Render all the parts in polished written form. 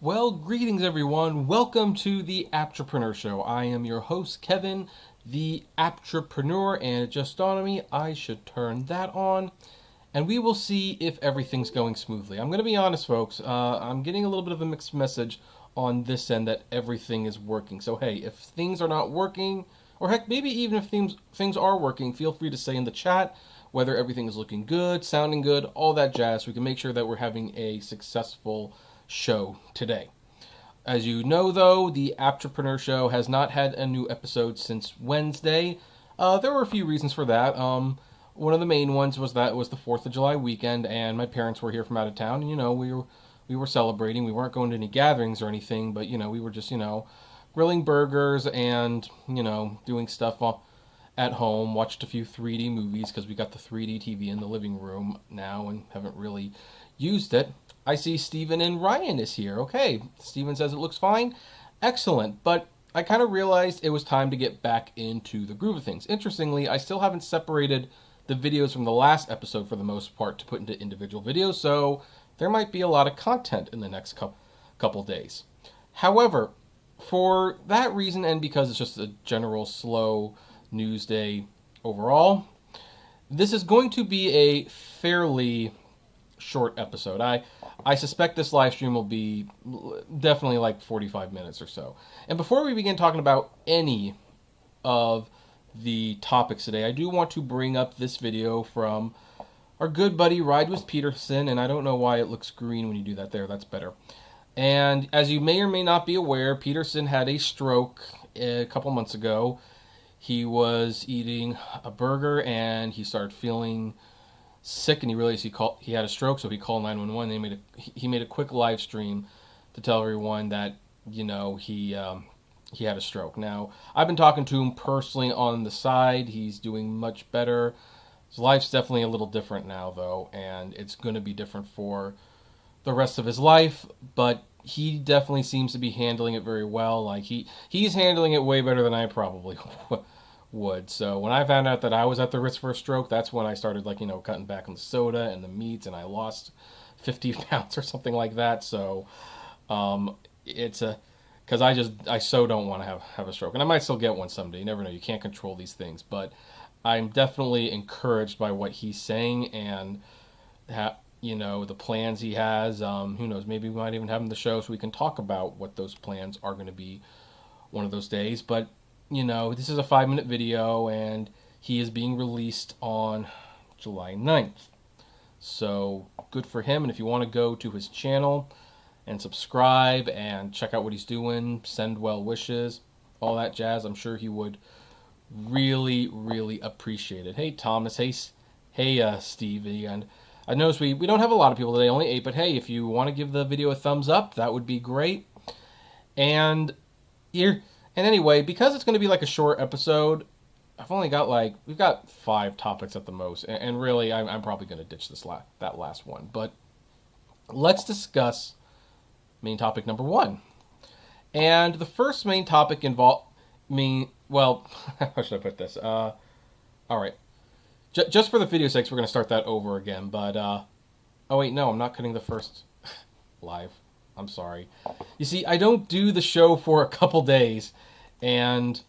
Well, greetings everyone. Welcome to the Apptrepreneur Show. I am your host, Kevin, the Apptrepreneur, and it just dawned on me I should turn that on, and we will see if everything's going smoothly. I'm going to be honest, folks. I'm getting a little bit of a mixed message on this end that everything is working. So hey, if things are not working, or heck, maybe even if things are working, feel free to say in the chat whether everything is looking good, sounding good, all that jazz. We can make sure that we're having a successful show today. As you know, though, the Apptrepreneur Show has not had a new episode since Wednesday. There were a few reasons for that. One of the main ones was that it was the 4th of July weekend, and my parents were here from out of town. And, we were celebrating. We weren't going to any gatherings or anything, but, we were just, grilling burgers and, doing stuff at home. Watched a few 3D movies because we got the 3D TV in the living room now and haven't really used it. I see Steven and Ryan is here. Okay, Steven says it looks fine. Excellent. But I kind of realized it was time to get back into the groove of things. Interestingly, I still haven't separated the videos from the last episode for the most part to put into individual videos, so there might be a lot of content in the next couple days. However, for that reason and because it's just a general slow news day overall, this is going to be a fairly short episode. I suspect this live stream will be definitely like 45 minutes or so. And before we begin talking about any of the topics today, I do want to bring up this video from our good buddy Ride with Peterson, and I don't know why it looks green when you do that there. That's better. And as you may or may not be aware, Peterson had a stroke a couple months ago. He was eating a burger and he started feeling sick, and he realized he had a stroke, so he called 911. And he made a quick live stream to tell everyone that he had a stroke. Now, I've been talking to him personally on the side. He's doing much better. His life's definitely a little different now, though, and it's going to be different for the rest of his life. But he definitely seems to be handling it very well. Like he's handling it way better than I probably would. So when I found out that I was at the risk for a stroke, that's when I started cutting back on the soda and the meats, and I lost 50 pounds or something like that. So it's because I so don't want to have a stroke, and I might still get one someday. You never know. You can't control these things, but I'm definitely encouraged by what he's saying and the plans he has. Who knows? Maybe we might even have him on the show so we can talk about what those plans are going to be one of those days. But this is a 5-minute video, and he is being released on July 9th. So good for him. And if you want to go to his channel and subscribe and check out what he's doing, send well wishes, all that jazz, I'm sure he would really, really appreciate it. Hey, Thomas. Hey, Stevie. And I noticed we don't have a lot of people today, only 8. But hey, if you want to give the video a thumbs up, that would be great. And anyway, because it's going to be like a short episode, I've only got we've got 5 topics at the most, and really, I'm probably going to ditch that last one. But let's discuss main topic number 1. And the first main topic how should I put this? All right. Just for the video sakes, we're going to start that over again. But, oh wait, no, I'm not cutting the first live. I'm sorry. You see, I don't do the show for a couple days, and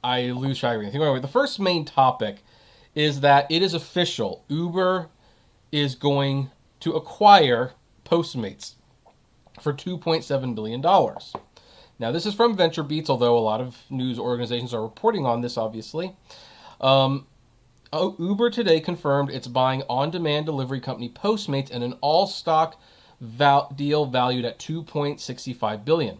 I lose track of everything. Anyway, the first main topic is that it is official. Uber is going to acquire Postmates for $2.7 billion. Now, this is from VentureBeats, although a lot of news organizations are reporting on this, obviously. Uber today confirmed it's buying on-demand delivery company Postmates in an all-stock deal valued at $2.65 billion.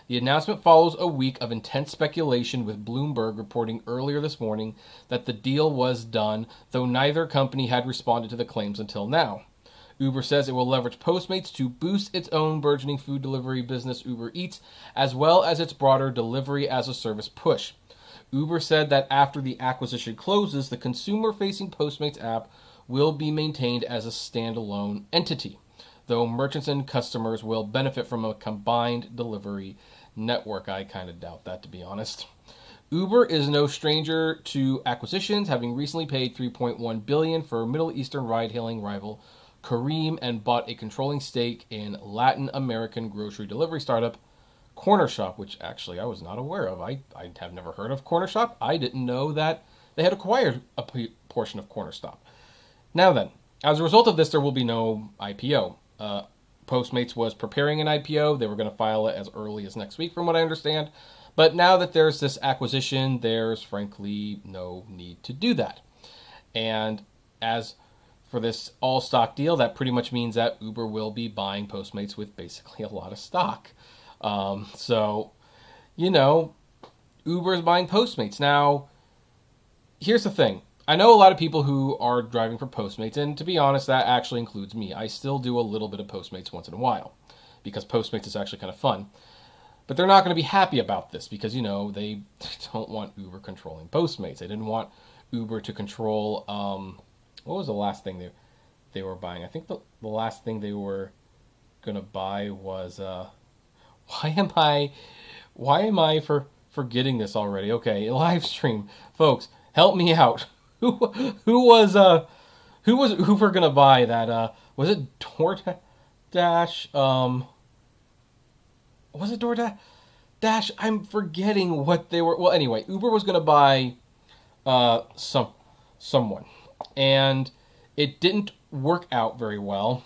The announcement follows a week of intense speculation, with Bloomberg reporting earlier this morning that the deal was done, though neither company had responded to the claims until now. Uber says it will leverage Postmates to boost its own burgeoning food delivery business, Uber Eats, as well as its broader delivery-as-a-service push. Uber said that after the acquisition closes, the consumer-facing Postmates app will be maintained as a standalone entity, though merchants and customers will benefit from a combined delivery network. I kind of doubt that, to be honest. Uber is no stranger to acquisitions, having recently paid $3.1 billion for Middle Eastern ride-hailing rival Kareem and bought a controlling stake in Latin American grocery delivery startup Corner Shop, which actually I was not aware of. I have never heard of Corner Shop. I didn't know that they had acquired a portion of Corner Shop. Now then, as a result of this, there will be no IPO. Postmates was preparing an IPO. They were going to file it as early as next week, from what I understand. But now that there's this acquisition, there's frankly no need to do that. And as for this all-stock deal, that pretty much means that Uber will be buying Postmates with basically a lot of stock. So, Uber is buying Postmates. Now, here's the thing. I know a lot of people who are driving for Postmates, and to be honest, that actually includes me. I still do a little bit of Postmates once in a while, because Postmates is actually kind of fun. But they're not going to be happy about this, because, they don't want Uber controlling Postmates. They didn't want Uber to control, what was the last thing they were buying? I think the last thing they were going to buy was, why am I forgetting this already? Okay, live stream. Folks, help me out. Who was Uber gonna buy that? Was it DoorDash? Was it DoorDash? I'm forgetting what they were. Well, anyway, Uber was gonna buy someone, and it didn't work out very well.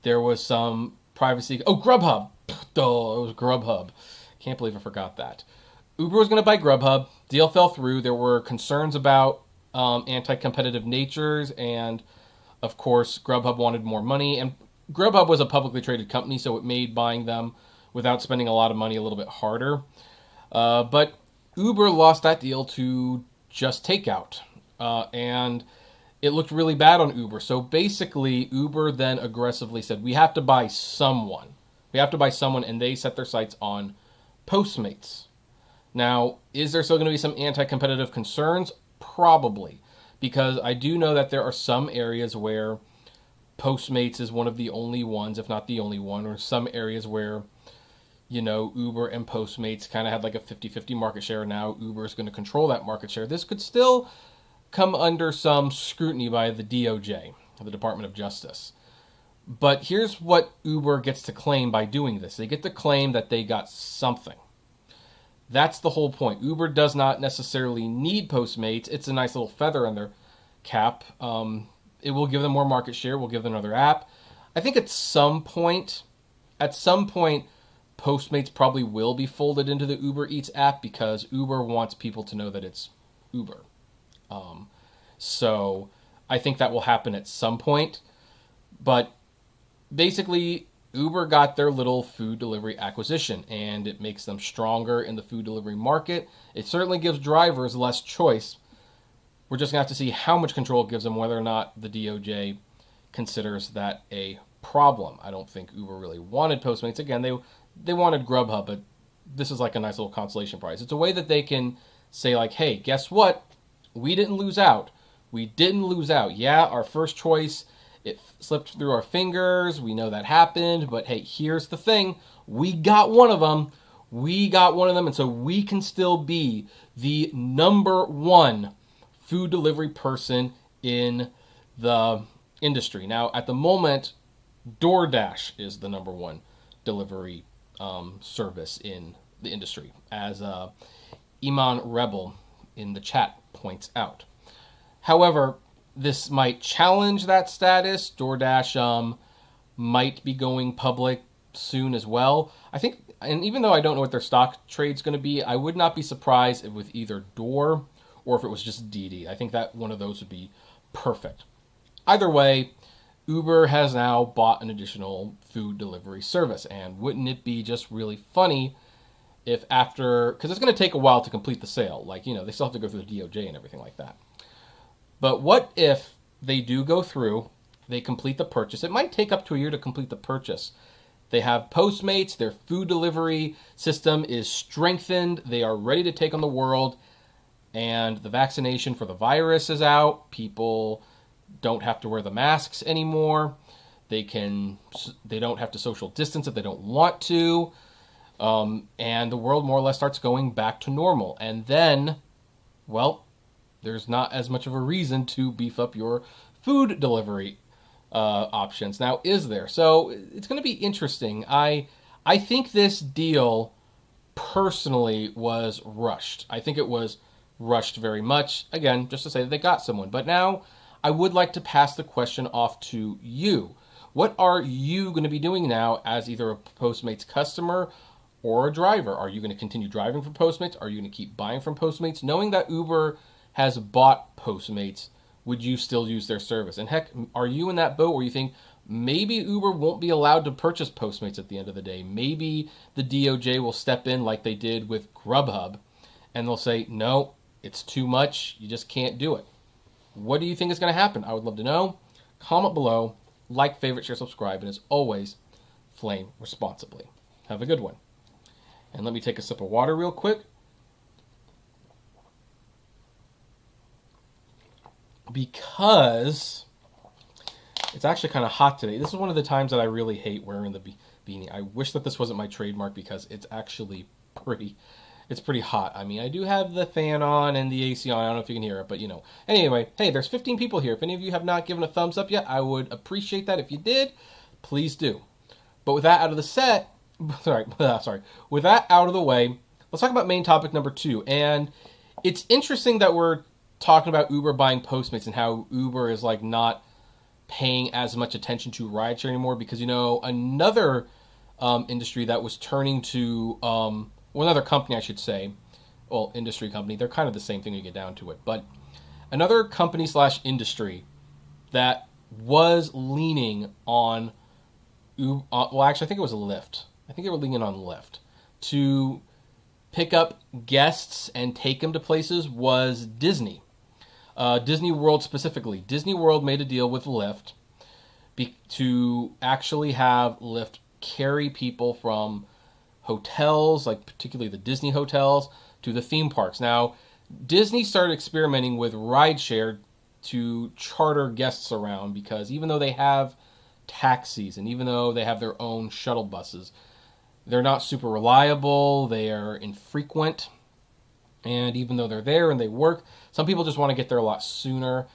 There was some privacy. Oh, Grubhub. Oh, it was Grubhub. Can't believe I forgot that. Uber was going to buy Grubhub. Deal fell through. There were concerns about anti-competitive natures, and of course, Grubhub wanted more money. And Grubhub was a publicly traded company, so it made buying them without spending a lot of money a little bit harder. But Uber lost that deal to Just Takeout, and it looked really bad on Uber. So basically, Uber then aggressively said, we have to buy someone. And they set their sights on Postmates. Now, is there still going to be some anti-competitive concerns? Probably, because I do know that there are some areas where Postmates is one of the only ones, if not the only one, or some areas where, Uber and Postmates kind of had like a 50-50 market share. Now Uber is going to control that market share. This could still come under some scrutiny by the DOJ, the Department of Justice. But here's what Uber gets to claim by doing this. They get to claim that they got something. That's the whole point. Uber does not necessarily need Postmates. It's a nice little feather in their cap. It will give them more market share. We'll give them another app. I think at some point, Postmates probably will be folded into the Uber Eats app, because Uber wants people to know that it's Uber. So I think that will happen at some point. But basically, Uber got their little food delivery acquisition, and it makes them stronger in the food delivery market. It certainly gives drivers less choice. We're just going to have to see how much control it gives them, whether or not the DOJ considers that a problem. I don't think Uber really wanted Postmates. Again, they wanted Grubhub, but this is like a nice little consolation prize. It's a way that they can say, like, hey, guess what? We didn't lose out. Yeah, our first choice, it slipped through our fingers. We know that happened. But hey, here's the thing. We got one of them. And so we can still be the number one food delivery person in the industry. Now, at the moment, DoorDash is the number one delivery service in the industry, as Iman Rebel in the chat points out. However, this might challenge that status. DoorDash might be going public soon as well. I think, and even though I don't know what their stock trade's going to be, I would not be surprised if with either Door or if it was just Didi. I think that one of those would be perfect. Either way, Uber has now bought an additional food delivery service, and wouldn't it be just really funny if after, because it's going to take a while to complete the sale, like, they still have to go through the DOJ and everything like that. But what if they do go through, they complete the purchase? It might take up to a year to complete the purchase. They have Postmates, their food delivery system is strengthened, they are ready to take on the world, and the vaccination for the virus is out. People don't have to wear the masks anymore. They don't have to social distance if they don't want to. And the world more or less starts going back to normal. And then, well, there's not as much of a reason to beef up your food delivery options. Now, is there? So it's going to be interesting. I think this deal personally was rushed. I think it was rushed very much. Again, just to say that they got someone. But now I would like to pass the question off to you. What are you going to be doing now as either a Postmates customer or a driver? Are you going to continue driving for Postmates? Are you going to keep buying from Postmates? Knowing that Uber has bought Postmates, would you still use their service? And heck, are you in that boat where you think maybe Uber won't be allowed to purchase Postmates at the end of the day? Maybe the DOJ will step in like they did with Grubhub and they'll say, no, it's too much. You just can't do it. What do you think is going to happen? I would love to know. Comment below, like, favorite, share, subscribe, and as always, flame responsibly. Have a good one. And let me take a sip of water real quick, because it's actually kind of hot today. This is one of the times that I really hate wearing the beanie. I wish that this wasn't my trademark because it's actually pretty hot. I mean, I do have the fan on and the AC on. I don't know if you can hear it, but you know. Anyway, hey, there's 15 people here. If any of you have not given a thumbs up yet, I would appreciate that. If you did, please do. But with that out of the with that out of the way, let's talk about main topic number 2. And it's interesting that we're talking about Uber buying Postmates and how Uber is like not paying as much attention to rideshare anymore, because, you know, another industry that was turning to another company, I should say, well, industry company, they're kind of the same thing when you get down to it, but another company / industry that was leaning on Uber, well, actually, I think it was Lyft. I think they were leaning on Lyft to pick up guests and take them to places was Disney. Disney World specifically. Disney World made a deal with Lyft to actually have Lyft carry people from hotels, like particularly the Disney hotels, to the theme parks. Now, Disney started experimenting with rideshare to charter guests around, because even though they have taxis and even though they have their own shuttle buses, they're not super reliable, they are infrequent, and even though they're there and they work, some people just want to get there a lot sooner.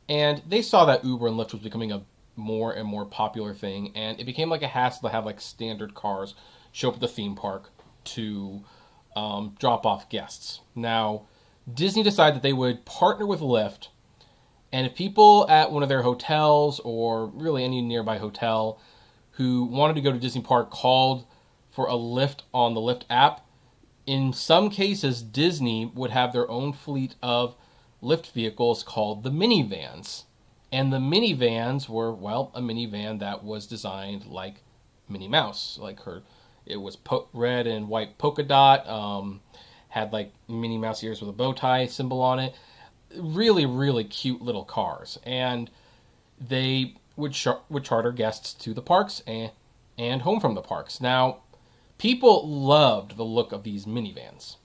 And they saw that Uber and Lyft was becoming a more and more popular thing, and it became like a hassle to have like standard cars show up at the theme park to drop off guests. Now, Disney decided that they would partner with Lyft, and if people at one of their hotels or really any nearby hotel who wanted to go to Disney Park called for a Lyft on the Lyft app, in some cases Disney would have their own fleet of Lyft vehicles called the Minivans. And the Minivans were, well, a minivan that was designed like Minnie Mouse, like her. It was red and white polka dot, had like Minnie Mouse ears with a bow tie symbol on it. Really, really cute little cars. And they would charter guests to the parks and home from the parks. Now, people loved the look of these minivans.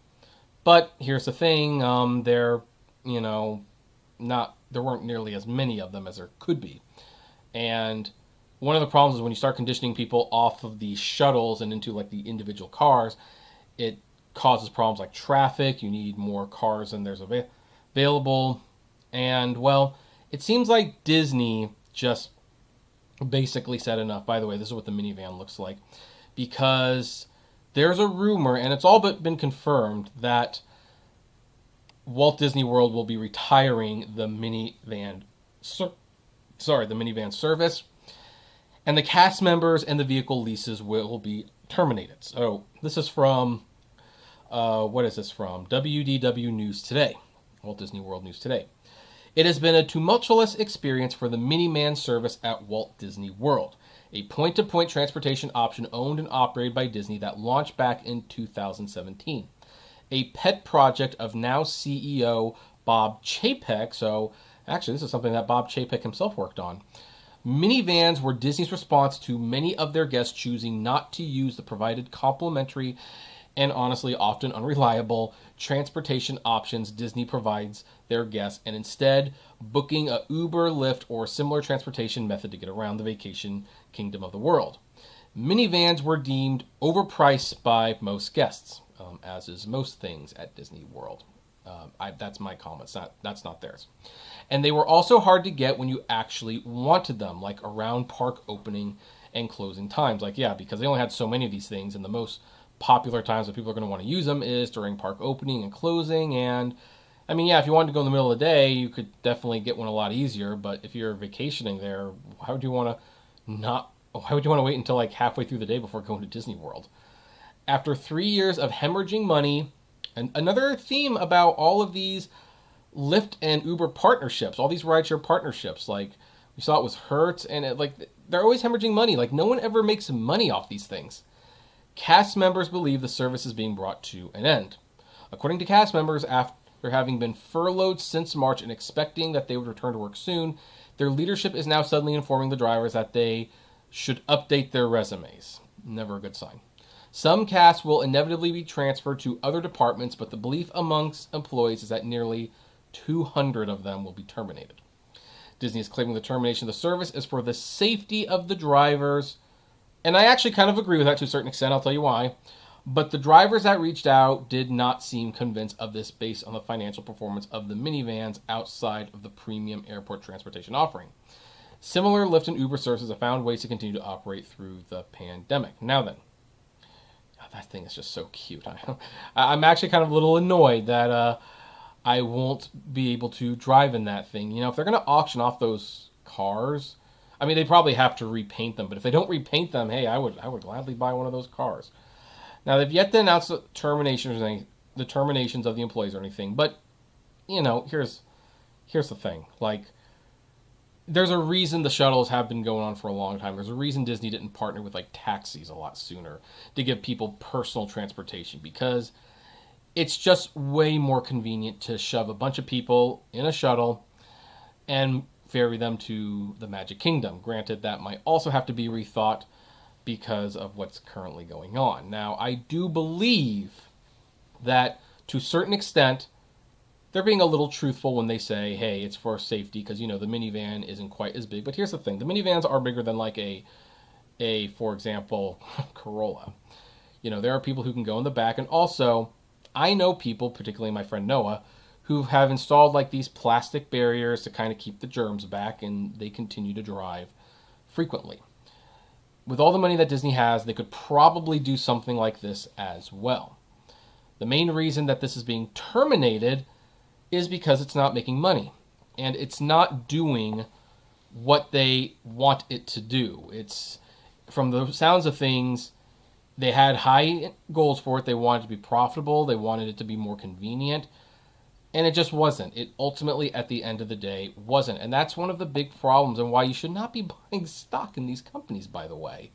But here's the thing, there weren't nearly as many of them as there could be. And one of the problems is when you start conditioning people off of the shuttles and into like the individual cars, it causes problems like traffic. You need more cars than there's available. And, well, it seems like Disney just basically said enough. By the way, this is what the minivan looks like. Because there's a rumor, and it's all but been confirmed, that Walt Disney World will be retiring the minivan service, and the cast members and the vehicle leases will be terminated. So this is from, what is this from? WDW News Today, Walt Disney World News Today. It has been a tumultuous experience for the Minivan service at Walt Disney World, a point-to-point transportation option owned and operated by Disney that launched back in 2017. A pet project of now CEO Bob Chapek. So actually, this is something that Bob Chapek himself worked on. Minivans were Disney's response to many of their guests choosing not to use the provided complimentary and honestly often unreliable transportation options Disney provides their guests, and instead booking a Uber, Lyft, or similar transportation method to get around the vacation kingdom of the world. Minivans were deemed overpriced by most guests, as is most things at Disney World. That's my comments. That's not theirs. And they were also hard to get when you actually wanted them, like around park opening and closing times. Like, yeah, because they only had so many of these things, and the most popular times that people are going to want to use them is during park opening and closing. And I mean, yeah, if you wanted to go in the middle of the day, you could definitely get one a lot easier. But if you're vacationing there, why would you want to wait until like halfway through the day before going to Disney World? After 3 years of hemorrhaging money, and another theme about all of these Lyft and Uber partnerships, all these rideshare partnerships, like we saw it was Hertz, and they're always hemorrhaging money. Like no one ever makes money off these things. Cast members believe the service is being brought to an end. According to cast members, after having been furloughed since March and expecting that they would return to work soon, their leadership is now suddenly informing the drivers that they should update their resumes. Never a good sign. Some cast will inevitably be transferred to other departments, but the belief amongst employees is that nearly 200 of them will be terminated. Disney is claiming the termination of the service is for the safety of the drivers, and I actually kind of agree with that to a certain extent. I'll tell you why. But the drivers that reached out did not seem convinced of this based on the financial performance of the minivans outside of the premium airport transportation offering. Similar Lyft and Uber services have found ways to continue to operate through the pandemic. Now then, that thing is just so cute. I'm actually kind of a little annoyed that I won't be able to drive in that thing. You know, if they're going to auction off those cars, I mean, they probably have to repaint them. But if they don't repaint them, hey, I would gladly buy one of those cars. Now, they've yet to announce the terminations of the employees or anything. But, you know, here's the thing. Like, there's a reason the shuttles have been going on for a long time. There's a reason Disney didn't partner with like taxis a lot sooner to give people personal transportation, because it's just way more convenient to shove a bunch of people in a shuttle and ferry them to the Magic Kingdom. Granted, that might also have to be rethought because of what's currently going on. Now, I do believe that to a certain extent, they're being a little truthful when they say, hey, it's for safety, because, you know, the minivan isn't quite as big. But here's the thing. The minivans are bigger than like a for example, Corolla. You know, there are people who can go in the back. And also, I know people, particularly my friend Noah, who have installed like these plastic barriers to kind of keep the germs back, and they continue to drive frequently. With all the money that Disney has, they could probably do something like this as well. The main reason that this is being terminated is because it's not making money, and it's not doing what they want it to do. It's, from the sounds of things, they had high goals for it. They wanted it to be profitable. They wanted it to be more convenient, and it just wasn't. It ultimately, at the end of the day, wasn't. And that's one of the big problems, and why you should not be buying stock in these companies, by the way.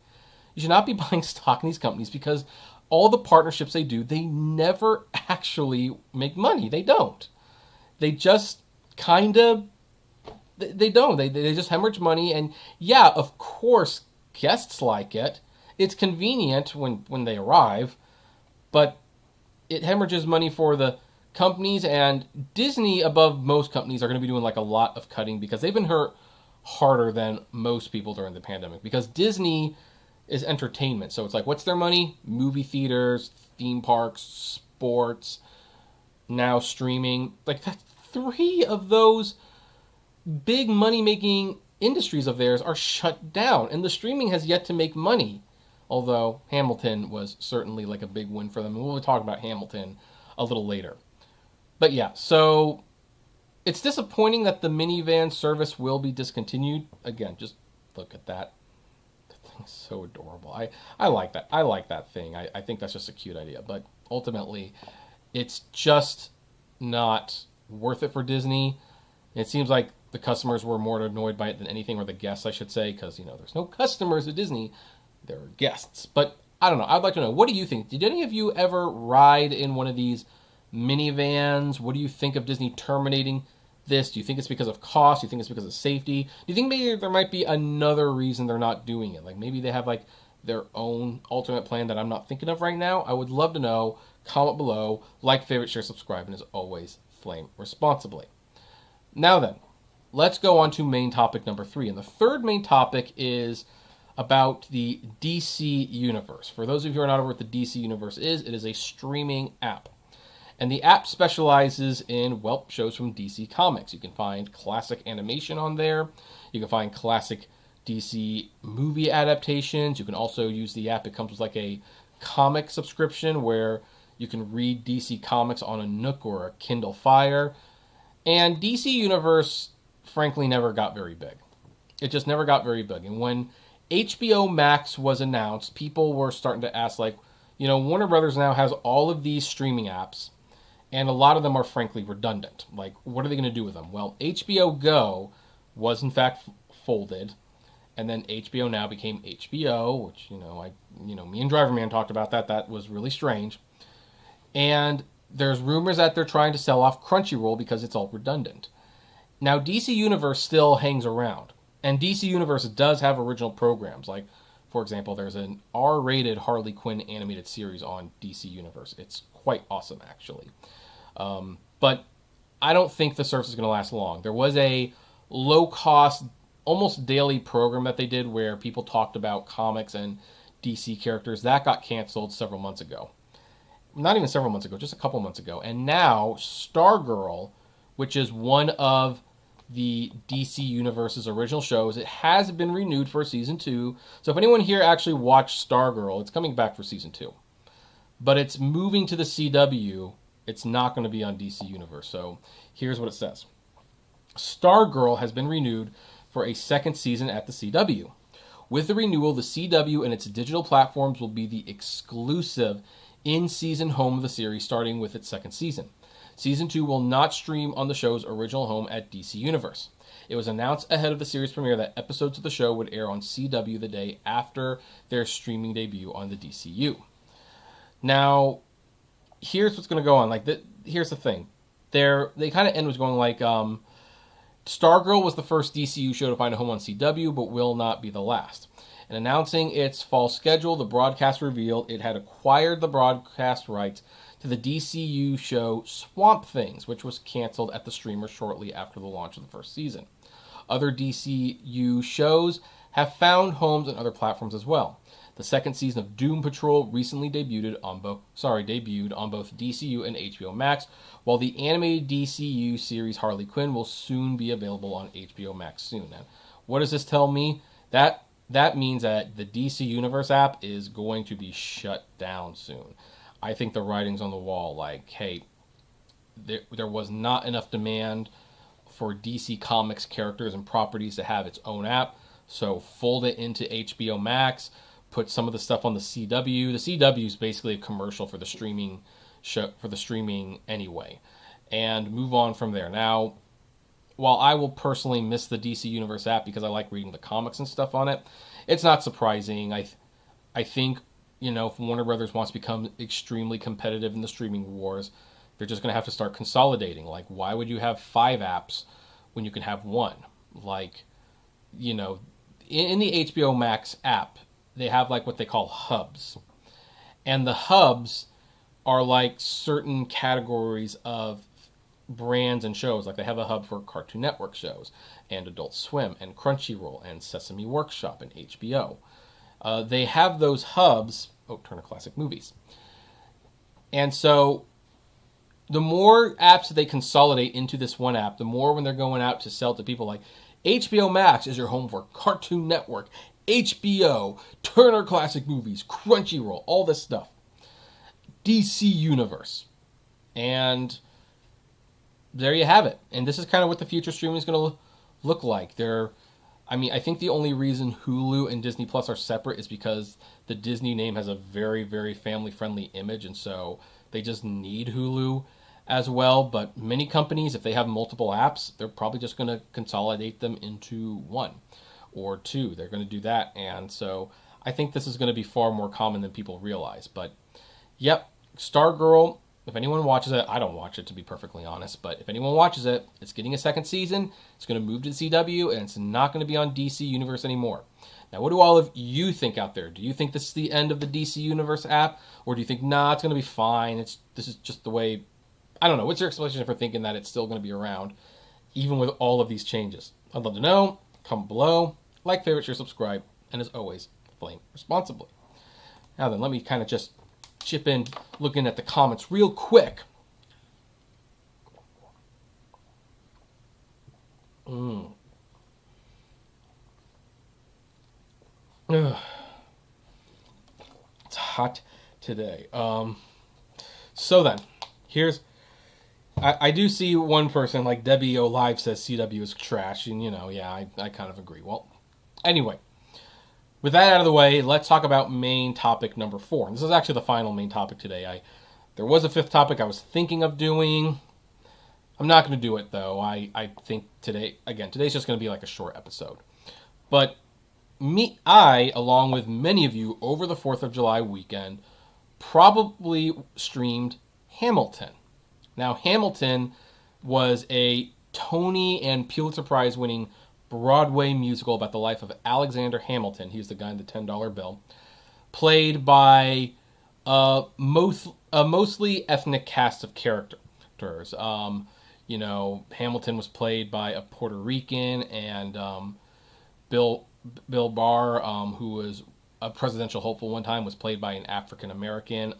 You should not be buying stock in these companies, because all the partnerships they do, they never actually make money. They don't. They just kind of, they don't. They just hemorrhage money. And yeah, of course, guests like it. It's convenient when they arrive, but it hemorrhages money for the companies. And Disney, above most companies, are going to be doing like a lot of cutting, because they've been hurt harder than most people during the pandemic. Because Disney is entertainment. So it's like, what's their money? Movie theaters, theme parks, sports, now streaming. Like, that's 3 of those big money-making industries of theirs are shut down, and the streaming has yet to make money. Although Hamilton was certainly like a big win for them, and we'll talk about Hamilton a little later. But yeah, so it's disappointing that the minivan service will be discontinued. Again, just look at that. That thing is so adorable. I like that. I like that thing. I think that's just a cute idea. But ultimately, it's just not worth it for Disney. It seems like the customers were more annoyed by it than anything, or the guests, I should say, because, you know, there's no customers at Disney. There are guests. But I don't know. I'd like to know, what do you think? Did any of you ever ride in one of these minivans? What do you think of Disney terminating this? Do you think it's because of cost? Do you think it's because of safety? Do you think maybe there might be another reason they're not doing it? Like maybe they have like their own ultimate plan that I'm not thinking of right now? I would love to know. Comment below. Like, favorite, share, subscribe, and as always, flame responsibly. Now then, let's go on to main topic number 3. And the third main topic is about the DC Universe. For those of you who are not aware what the DC Universe is, it is a streaming app. And the app specializes in, well, shows from DC Comics. You can find classic animation on there. You can find classic DC movie adaptations. You can also use the app. It comes with like a comic subscription where you can read DC Comics on a Nook or a Kindle Fire. And DC Universe, frankly, never got very big. It just never got very big. And when HBO Max was announced, people were starting to ask, like, Warner Brothers now has all of these streaming apps, and a lot of them are frankly redundant. Like, what are they going to do with them? Well, HBO Go was in fact folded, and then HBO Now became HBO, which, me and Driverman talked about that. That was really strange. And there's rumors that they're trying to sell off Crunchyroll because it's all redundant. Now, DC Universe still hangs around. And DC Universe does have original programs. Like, for example, there's an R-rated Harley Quinn animated series on DC Universe. It's quite awesome, actually. But I don't think the service is going to last long. There was a low-cost, almost daily program that they did where people talked about comics and DC characters. That got canceled several months ago. Not even several months ago, just a couple months ago. And now, Stargirl, which is one of the DC Universe's original shows, it has been renewed for season 2. So if anyone here actually watched Stargirl, it's coming back for season 2. But it's moving to the CW. It's not going to be on DC Universe. So here's what it says. Stargirl has been renewed for a second season at the CW. With the renewal, the CW and its digital platforms will be the exclusive in-season home of the series, starting with its second season. Season 2 will not stream on the show's original home at DC Universe. It was announced ahead of the series premiere that episodes of the show would air on CW the day after their streaming debut on the DCU. Now, here's what's going to go on. Here's the thing. They kind of end with going like, Stargirl was the first DCU show to find a home on CW, but will not be the last. In announcing its fall schedule, the broadcast revealed it had acquired the broadcast rights to the DCU show Swamp Things, which was canceled at the streamer shortly after the launch of the first season. Other DCU shows have found homes on other platforms as well. The second season of Doom Patrol recently debuted on both DCU and HBO Max, while the animated DCU series Harley Quinn will soon be available on HBO Max soon. And what does this tell me? That means that the DC Universe app is going to be shut down soon. I think the writing's on the wall. Like, hey, there was not enough demand for DC Comics characters and properties to have its own app, so fold it into HBO Max, put some of the stuff on the CW. The CW is basically a commercial for the streaming show, for the streaming anyway, and move on from there. Now, while I will personally miss the DC Universe app because I like reading the comics and stuff on it, it's not surprising. I think, if Warner Brothers wants to become extremely competitive in the streaming wars, they're just going to have to start consolidating. Like, why would you have 5 apps when you can have one? Like, in the HBO Max app, they have like what they call hubs. And the hubs are like certain categories of brands and shows. Like, they have a hub for Cartoon Network shows and Adult Swim and Crunchyroll and Sesame Workshop and HBO. They have those hubs, Turner Classic Movies. And so the more apps that they consolidate into this one app, the more when they're going out to sell to people, like, HBO Max is your home for Cartoon Network, HBO, Turner Classic Movies, Crunchyroll, all this stuff. DC Universe. And there you have it. And this is kind of what the future streaming is going to look like. I think the only reason Hulu and Disney Plus are separate is because the Disney name has a very, very family-friendly image, and so they just need Hulu as well. But many companies, if they have multiple apps, they're probably just going to consolidate them into one or two. They're going to do that, and so I think this is going to be far more common than people realize. But, yep, Stargirl, if anyone watches it, I don't watch it to be perfectly honest, but if anyone watches it, it's getting a second season, it's going to move to the CW, and it's not going to be on DC Universe anymore. Now, what do all of you think out there? Do you think this is the end of the DC Universe app, or do you think, nah, it's going to be fine, this is just the way, I don't know, what's your explanation for thinking that it's still going to be around, even with all of these changes? I'd love to know. Comment below, like, favorite, share, subscribe, and as always, flame responsibly. Now then, let me kind of just chip in looking at the comments real quick. Ugh, it's hot today. So then, here's I do see one person like Debbie O Live says CW is trash, and I kind of agree. Well, anyway, with that out of the way, let's talk about main topic number 4. And this is actually the final main topic today. There was a 5th topic I was thinking of doing. I'm not going to do it though. I think today's just going to be like a short episode. But I, along with many of you over the 4th of July weekend, probably streamed Hamilton. Now, Hamilton was a Tony and Pulitzer Prize winning Broadway musical about the life of Alexander Hamilton. He's the guy in the $10 bill. Played by a mostly ethnic cast of characters. Hamilton was played by a Puerto Rican, and Bill Barr, who was a presidential hopeful one time, was played by an African American.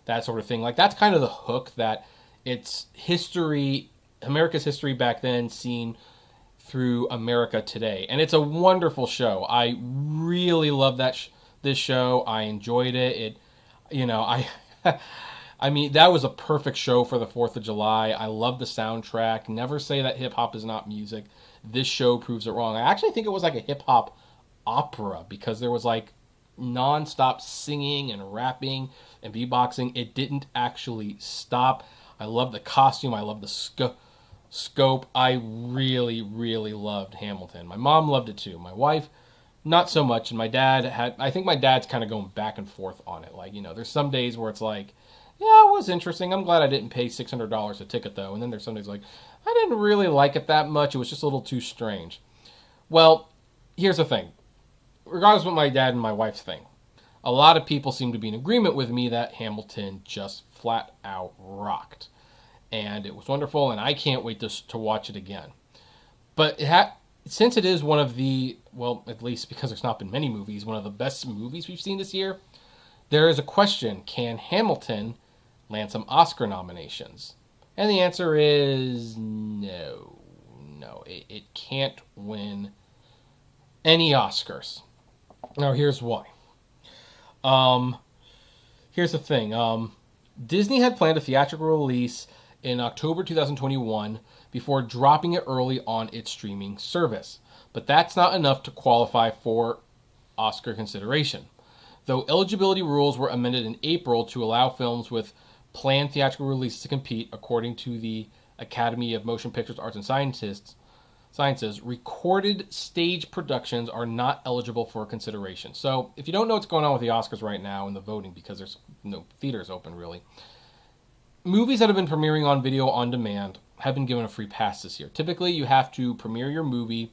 That sort of thing. Like, that's kind of the hook, that it's history, America's history back then, seen through America today. And it's a wonderful show. I really love this show. I enjoyed it. I mean, that was a perfect show for the 4th of July. I love the soundtrack. Never say that hip-hop is not music. This show proves it wrong. I actually think it was like a hip-hop opera, because there was like non-stop singing and rapping and beatboxing. It didn't actually stop. I love the costume. I love the scope. I really, really loved Hamilton. My mom loved it too. My wife, not so much. And I think my dad's kind of going back and forth on it. Like, there's some days where it's like, yeah, it was interesting. I'm glad I didn't pay $600 a ticket though. And then there's some days like, I didn't really like it that much. It was just a little too strange. Well, here's the thing. Regardless of what my dad and my wife think, a lot of people seem to be in agreement with me that Hamilton just flat out rocked. And it was wonderful, and I can't wait to watch it again. But since it is one of the, well, at least because there's not been many movies, one of the best movies we've seen this year, there is a question: can Hamilton land some Oscar nominations? And the answer is no. No, it can't win any Oscars. Now, here's why. Here's the thing. Disney had planned a theatrical release in October 2021 before dropping it early on its streaming service. But that's not enough to qualify for Oscar consideration. Though eligibility rules were amended in April to allow films with planned theatrical releases to compete, according to the Academy of Motion Pictures Arts and Sciences, recorded stage productions are not eligible for consideration. So if you don't know what's going on with the Oscars right now and the voting, because there's no theaters open really, movies that have been premiering on video on demand have been given a free pass this year. Typically, you have to premiere your movie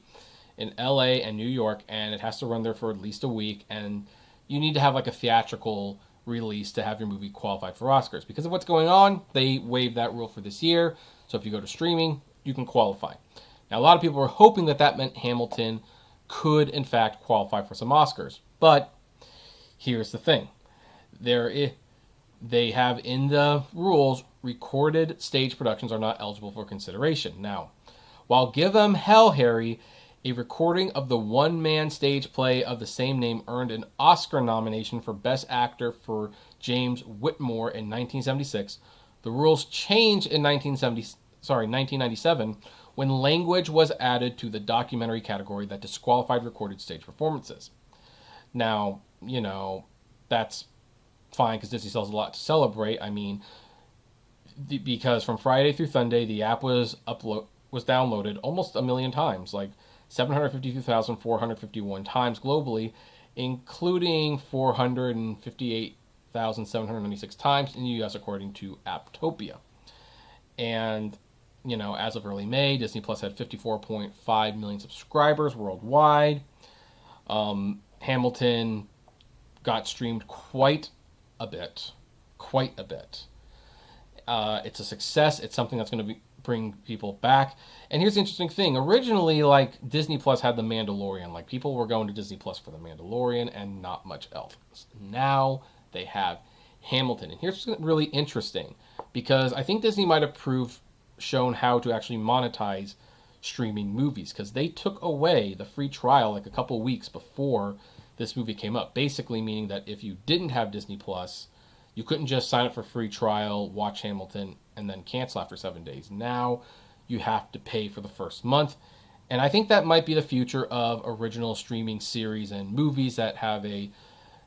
in LA and New York, and it has to run there for at least a week, and you need to have like a theatrical release to have your movie qualify for Oscars. Because of what's going on, they waived that rule for this year. So if you go to streaming, you can qualify. Now, a lot of people were hoping that meant Hamilton could, in fact, qualify for some Oscars. But here's the thing. They have in the rules, recorded stage productions are not eligible for consideration. Now, while Give 'Em Hell, Harry, a recording of the one-man stage play of the same name, earned an Oscar nomination for Best Actor for James Whitmore in 1976, the rules changed in 1997 when language was added to the documentary category that disqualified recorded stage performances. Now, that's fine because Disney sells a lot to celebrate. I mean, because from Friday through Sunday, the app was downloaded almost 1 million times, like 752,451 times globally, including 458,796 times in the U.S. according to Apptopia. And as of early May, Disney Plus had 54.5 million subscribers worldwide. Hamilton got streamed quite a bit. It's a success. It's something that's going to bring people back. And here's the interesting thing. Originally, like, Disney Plus had The Mandalorian. Like, people were going to Disney Plus for The Mandalorian and not much else. Now they have Hamilton. And here's what's really interesting, because I think Disney might have shown how to actually monetize streaming movies, because they took away the free trial like a couple weeks before this movie came up. Basically meaning that if you didn't have Disney Plus, you couldn't just sign up for free trial, watch Hamilton, and then cancel after 7 days. Now you have to pay for the first month. And I think that might be the future of original streaming series and movies that have a,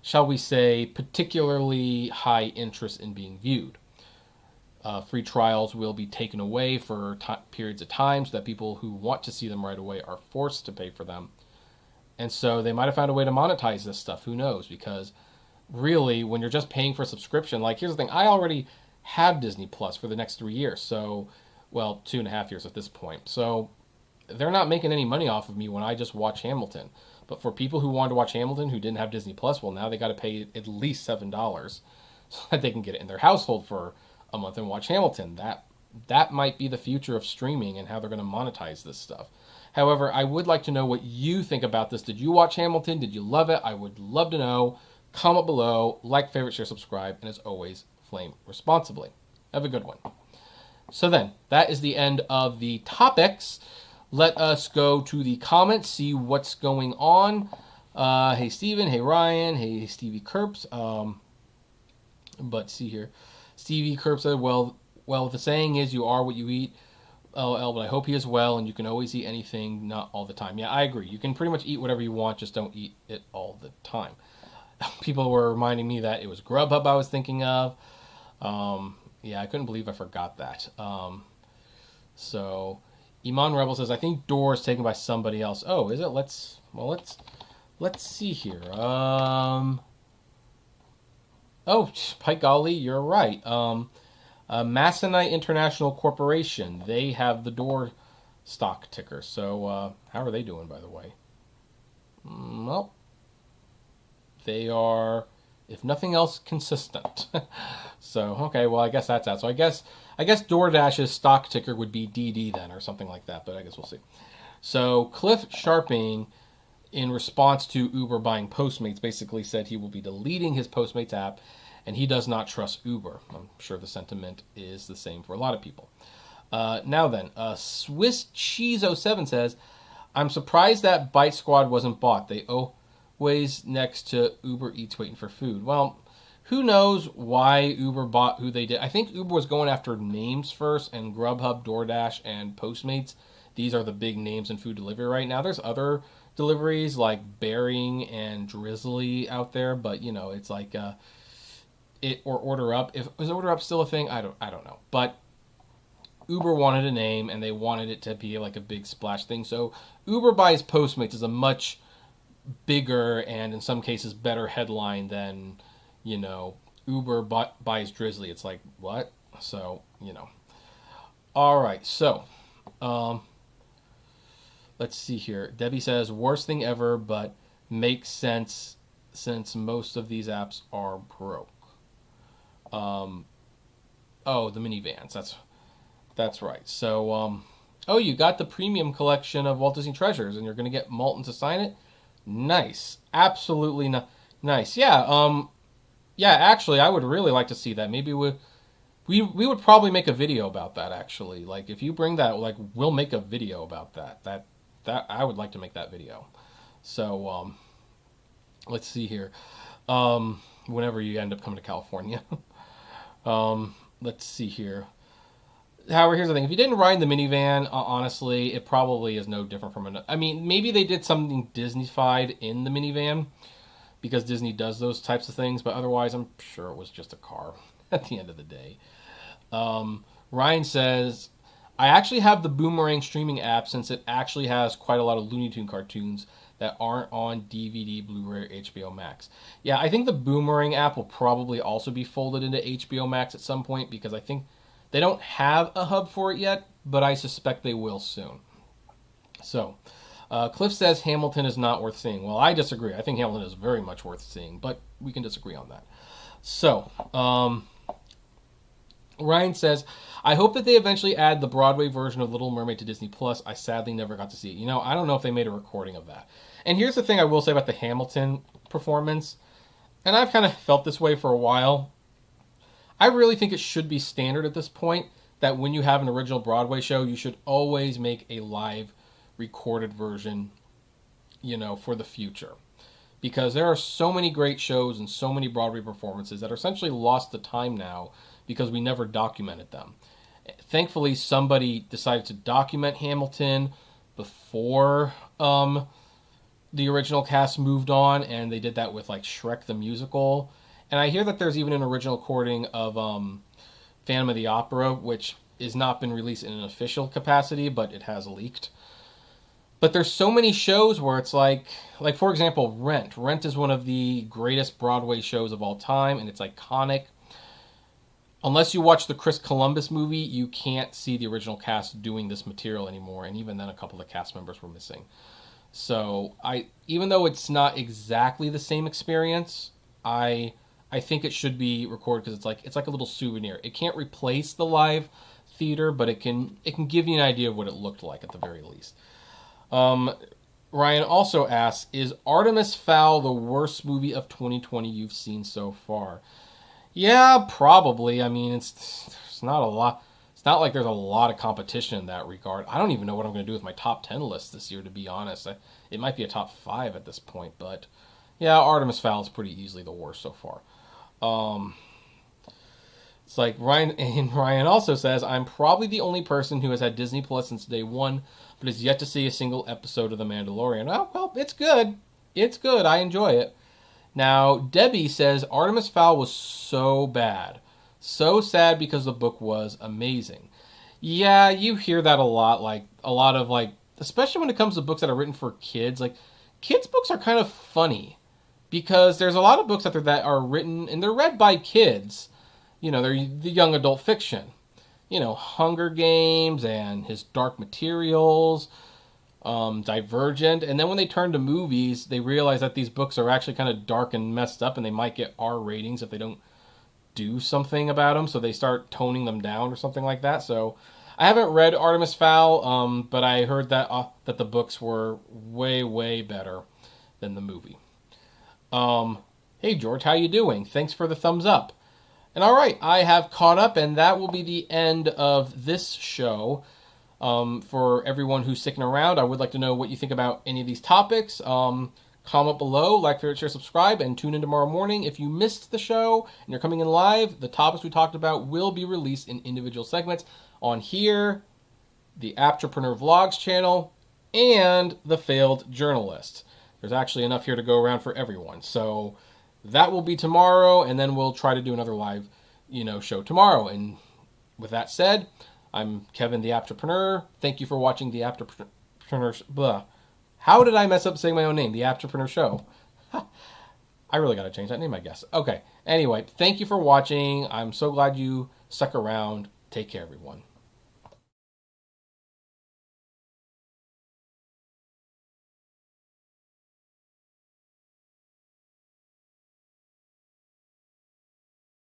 shall we say, particularly high interest in being viewed. Free trials will be taken away for periods of time so that people who want to see them right away are forced to pay for them. And so they might have found a way to monetize this stuff. Who knows? Because really, when you're just paying for a subscription, like, here's the thing. I already have Disney Plus for the next 3 years. So, well, 2.5 years at this point. So they're not making any money off of me when I just watch Hamilton. But for people who wanted to watch Hamilton who didn't have Disney Plus, well, now they got to pay at least $7 so that they can get it in their household for a month and watch Hamilton. That might be the future of streaming and how they're going to monetize this stuff. However, I would like to know what you think about this. Did you watch Hamilton? Did you love it? I would love to know. Comment below, like, favorite, share, subscribe, and as always, flame responsibly. Have a good one. So then, that is the end of the topics. Let us go to the comments, see what's going on. Hey, Steven. Hey, Ryan. Hey, Stevie Kerps. But see here. Stevie Kerp said, well, the saying is you are what you eat. LOL, but I hope he is well, and you can always eat anything, not all the time. Yeah, I agree. You can pretty much eat whatever you want, just don't eat it all the time. People were reminding me that it was Grubhub I was thinking of. Yeah, I couldn't believe I forgot that. So, Iman Rebel says, I think Door is taken by somebody else. Oh, is it? Let's see here. Oh, by golly, you're right. Masonite International Corporation. They have the Door stock ticker. So, how are they doing, by the way? Well, they are, if nothing else, consistent. So, okay, well, I guess that's out. So I guess DoorDash's stock ticker would be DD then, or something like that. But I guess we'll see. So Cliff Sharping, in response to Uber buying Postmates, basically said he will be deleting his Postmates app, and he does not trust Uber. I'm sure the sentiment is the same for a lot of people. Now then, Swiss Cheese 07 says, I'm surprised that Bite Squad wasn't bought. They always next to Uber Eats waiting for food. Well, who knows why Uber bought who they did. I think Uber was going after names first, and Grubhub, DoorDash, and Postmates. These are the big names in food delivery right now. There's other deliveries like Bearing and Drizzly out there, but you know, it's like it or Order Up. Is Order Up still a thing? I don't know. But Uber wanted a name, and they wanted it to be like a big splash thing. So Uber buys Postmates is a much bigger and in some cases better headline than, you know, Uber buys Drizzly. It's like, what? So, you know. All right, so let's see here. Debbie says, worst thing ever, but makes sense since most of these apps are broke. Oh, the minivans. That's right. So, oh, you got the premium collection of Walt Disney Treasures, and you're going to get Malton to sign it? Nice. Absolutely nice. Yeah, yeah, actually, I would really like to see that. Maybe we would probably make a video about that, actually. Like, if you bring that, like, we'll make a video about that. That I would like to make that video. So, let's see here. Whenever you end up coming to California. Let's see here. However, here's the thing. If you didn't ride the minivan, honestly, it probably is no different from another. I mean, maybe they did something Disney-fied in the minivan because Disney does those types of things, but otherwise, I'm sure it was just a car at the end of the day. Ryan says, I actually have the Boomerang streaming app since it actually has quite a lot of Looney Tunes cartoons that aren't on DVD, Blu-ray, or HBO Max. Yeah, I think the Boomerang app will probably also be folded into HBO Max at some point because I think they don't have a hub for it yet, but I suspect they will soon. So, Cliff says Hamilton is not worth seeing. Well, I disagree. I think Hamilton is very much worth seeing, but we can disagree on that. So, Ryan says, I hope that they eventually add the Broadway version of Little Mermaid to Disney Plus. I sadly never got to see it. You know, I don't know if they made a recording of that. And here's the thing I will say about the Hamilton performance, and I've kind of felt this way for a while. I really think it should be standard at this point that when you have an original Broadway show, you should always make a live recorded version, you know, for the future. because there are so many great shows and so many Broadway performances that are essentially lost to time now because we never documented them. Thankfully, somebody decided to document Hamilton before the original cast moved on, and they did that with like Shrek the Musical. And I hear that there's even an original recording of Phantom of the Opera, which has not been released in an official capacity, but it has leaked. But there's so many shows where it's like for example, Rent. Rent is one of the greatest Broadway shows of all time, and it's iconic. Unless you watch the Chris Columbus movie, you can't see the original cast doing this material anymore, and even then a couple of cast members were missing. So even though it's not exactly the same experience, I think it should be recorded because it's like a little souvenir. It can't replace the live theater, but it can give you an idea of what it looked like at the very least. Ryan also asks, is Artemis Fowl the worst movie of 2020 you've seen so far? Yeah, probably. I mean, it's not a lot. It's not like there's a lot of competition in that regard. I don't even know what I'm going to do with my top 10 list this year, to be honest. It might be a top 5 at this point, but yeah, Artemis Fowl is pretty easily the worst so far. It's like Ryan also says, I'm probably the only person who has had Disney Plus since day one, but has yet to see a single episode of The Mandalorian. Oh, well, it's good. It's good. I enjoy it. Now, Debbie says, Artemis Fowl was so bad. So sad because the book was amazing. Yeah, you hear that a lot. Like, a lot of, like, especially when it comes to books that are written for kids. Like, kids' books are kind of funny because there's a lot of books out there that are written, and they're read by kids. You know, they're the young adult fiction. You know, Hunger Games and His Dark Materials, Divergent, and then when they turn to movies, they realize that these books are actually kind of dark and messed up, and they might get R ratings if they don't do something about them, so they start toning them down or something like that. So I haven't read Artemis Fowl, but I heard that that the books were way, way better than the movie. Hey George, how you doing? Thanks for the thumbs up. And all right, I have caught up, and that will be the end of this show. For everyone who's sticking around, I would like to know what you think about any of these topics. Comment below, like, favorite, share, subscribe, and tune in tomorrow morning. If you missed the show and you're coming in live, the topics we talked about will be released in individual segments on here, the Apptrepreneur Vlogs channel, and the Failed Journalist. There's actually enough here to go around for everyone. So that will be tomorrow, and then we'll try to do another live, show tomorrow. And with that said, I'm Kevin the Apptrepreneur. Thank you for watching the Apptrepreneur. Blah. How did I mess up saying my own name? The Apptrepreneur Show. I really got to change that name, I guess. Okay. Anyway, thank you for watching. I'm so glad you stuck around. Take care, everyone.